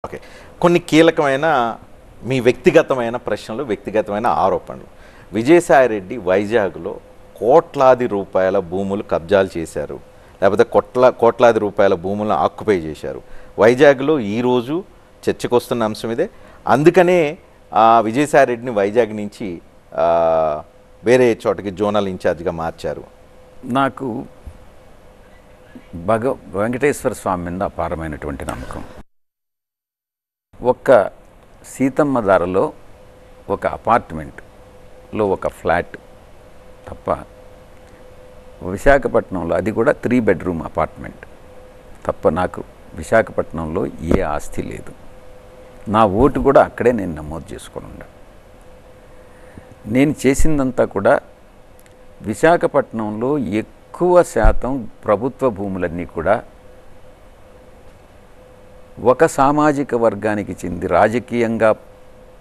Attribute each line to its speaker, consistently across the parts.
Speaker 1: Okay. కొన్ని కీలకమైన మీ వ్యక్తిగతమైన ప్రశ్నలు, వ్యక్తిగతమైన ఆరోపణలు. విజయసాయిరెడ్డి వైజాగ్‌లో కోట్లాది రూపాయల భూములు కబ్జాలు చేశారు. లేకపోతే కోట్లాది రూపాయల భూములను ఆక్యుపై చేశారు. వైజాగ్‌లో ఈరోజు చర్చకొస్తున్న అంశం ఇదే. అందుకనే విజయసాయిరెడ్డిని వైజాగ్ నుంచి వేరే చోటకి జోనల్ ఇన్ఛార్జ్గా మార్చారు.
Speaker 2: నాకు వెంకటేశ్వర స్వామి మీద అపారమైనటువంటి నమ్మకం. ఒక్క సీతమ్మ ధరలో ఒక అపార్ట్మెంట్లో ఒక ఫ్లాట్ తప్ప విశాఖపట్నంలో, అది కూడా 3 బెడ్రూమ్ అపార్ట్మెంట్ తప్ప నాకు విశాఖపట్నంలో ఏ ఆస్తి లేదు. నా ఓటు కూడా అక్కడే నేను నమోదు చేసుకొని ఉండా. నేను చేసిందంతా కూడా విశాఖపట్నంలో ఎక్కువ శాతం ప్రభుత్వ భూములన్నీ కూడా ఒక సామాజిక వర్గానికి చెంది రాజకీయంగా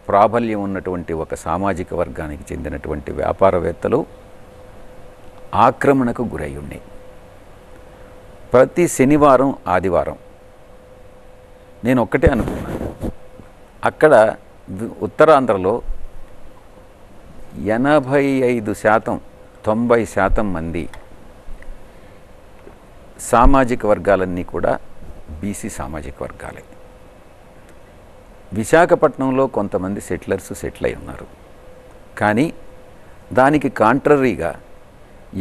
Speaker 2: ప్రాబల్యం ఉన్నటువంటి ఒక సామాజిక వర్గానికి చెందినటువంటి వ్యాపారవేత్తలు ఆక్రమణకు గురై ఉన్నాయి. ప్రతి శనివారం, ఆదివారం నేను ఒక్కటే అనుకున్నాను, అక్కడ ఉత్తరాంధ్రలో 85%, 90% మంది సామాజిక వర్గాలన్నీ కూడా బీసీ సామాజిక వర్గాలే. విశాఖపట్నంలో కొంతమంది సెటిల్ అయి ఉన్నారు. కానీ దానికి కాంట్రరీగా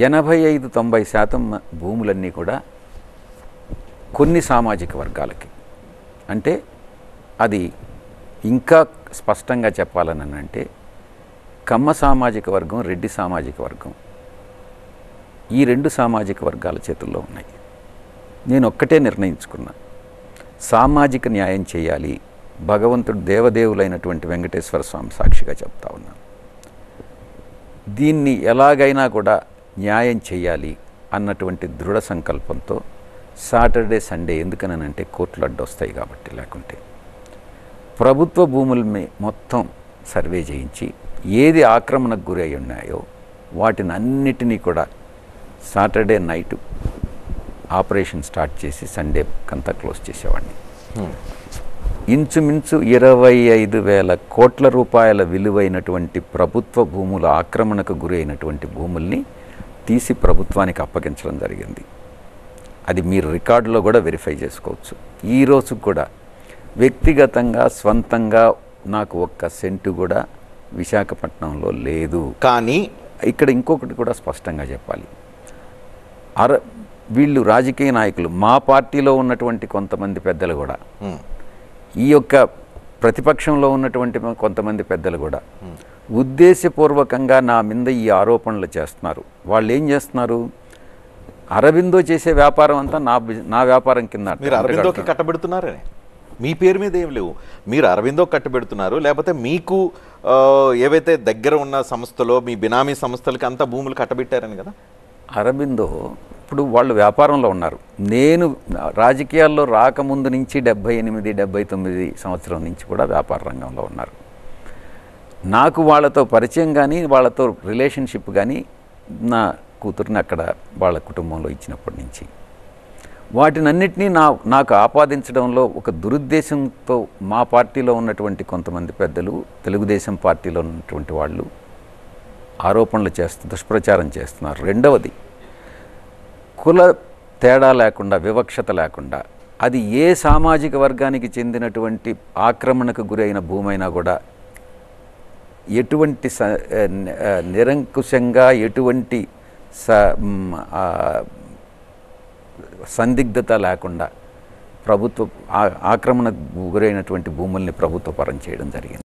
Speaker 2: 85-90% భూములన్నీ కూడా కొన్ని సామాజిక వర్గాలకి. అంటే అది ఇంకా స్పష్టంగా చెప్పాలని అంటే కమ్మ సామాజిక వర్గం, రెడ్డి సామాజిక వర్గం, ఈ 2 సామాజిక వర్గాల చేతుల్లో ఉన్నాయి. నేను ఒక్కటే నిర్ణయించుకున్నా, సామాజిక న్యాయం చేయాలి. భగవంతుడు దేవదేవులైనటువంటి వెంకటేశ్వర స్వామి సాక్షిగా చెప్తా ఉన్నాను. దీన్ని ఎలాగైనా కూడా న్యాయం చేయాలి అన్నటువంటి దృఢ సంకల్పంతో సాటర్డే, సండే, ఎందుకనంటే కోర్టులు అడ్డొస్తాయి కాబట్టి, లేకుంటే ప్రభుత్వ భూముల్ని మొత్తం సర్వే చేయించి ఏది ఆక్రమణకు గురి అయి ఉన్నాయో వాటిని అన్నిటినీ కూడా సాటర్డే నైట్ ఆపరేషన్ స్టార్ట్ చేసి సండే కంతా క్లోజ్ చేసేవాడిని. ఇంచుమించు 25,000 కోట్ల రూపాయల విలువైనటువంటి ప్రభుత్వ భూముల ఆక్రమణకు గురి అయినటువంటి భూముల్ని తీసి ప్రభుత్వానికి అప్పగించడం జరిగింది. అది మీరు రికార్డులో కూడా వెరిఫై చేసుకోవచ్చు. ఈరోజు కూడా వ్యక్తిగతంగా స్వంతంగా నాకు ఒక్క సెంటు కూడా విశాఖపట్నంలో లేదు.
Speaker 1: కానీ
Speaker 2: ఇక్కడ ఇంకొకటి కూడా స్పష్టంగా చెప్పాలి, వీళ్ళు రాజకీయ నాయకులు, మా పార్టీలో ఉన్నటువంటి కొంతమంది పెద్దలు కూడా, ఈ యొక్క ప్రతిపక్షంలో ఉన్నటువంటి కొంతమంది పెద్దలు కూడా ఉద్దేశపూర్వకంగా నా మీద ఈ ఆరోపణలు చేస్తున్నారు. వాళ్ళు ఏం చేస్తున్నారు, అరవిందో చేసే వ్యాపారం అంతా నా వ్యాపారం కింద.
Speaker 1: మీరు అరవిందోకి కట్టబెడుతున్నారని మీ పేరు మీద ఏం లేవు, మీరు అరవిందో కట్టబెడుతున్నారు. లేకపోతే మీకు ఏవైతే దగ్గర ఉన్న సంస్థలో మీ బినామీ సంస్థలకి అంతా భూములు కట్టబెట్టారని కదా.
Speaker 2: అరవిందో ఇప్పుడు వాళ్ళు వ్యాపారంలో ఉన్నారు. నేను రాజకీయాల్లో రాకముందు నుంచి 78-79 సంవత్సరం నుంచి కూడా వ్యాపార రంగంలో ఉన్నారు. నాకు వాళ్ళతో పరిచయం కానీ వాళ్ళతో రిలేషన్షిప్ కానీ నా కూతురుని అక్కడ వాళ్ళ కుటుంబంలో ఇచ్చినప్పటి నుంచి వాటినన్నిటినీ నాకు ఆపాదించడంలో ఒక దురుద్దేశంతో మా పార్టీలో ఉన్నటువంటి కొంతమంది పెద్దలు, తెలుగుదేశం పార్టీలో ఉన్నటువంటి వాళ్ళు ఆరోపణలు దుష్ప్రచారం చేస్తున్నారు. రెండవది, కుల తేడా లేకుండా, వివక్షత లేకుండా, అది ఏ సామాజిక వర్గానికి చెందినటువంటి ఆక్రమణకు గురైన భూమైనా కూడా ఎటువంటి నిరంకుశంగా, ఎటువంటి సందిగ్ధత లేకుండా ప్రభుత్వ ఆక్రమణకు గురైనటువంటి భూముల్ని ప్రభుత్వ పరం చేయడం జరిగింది.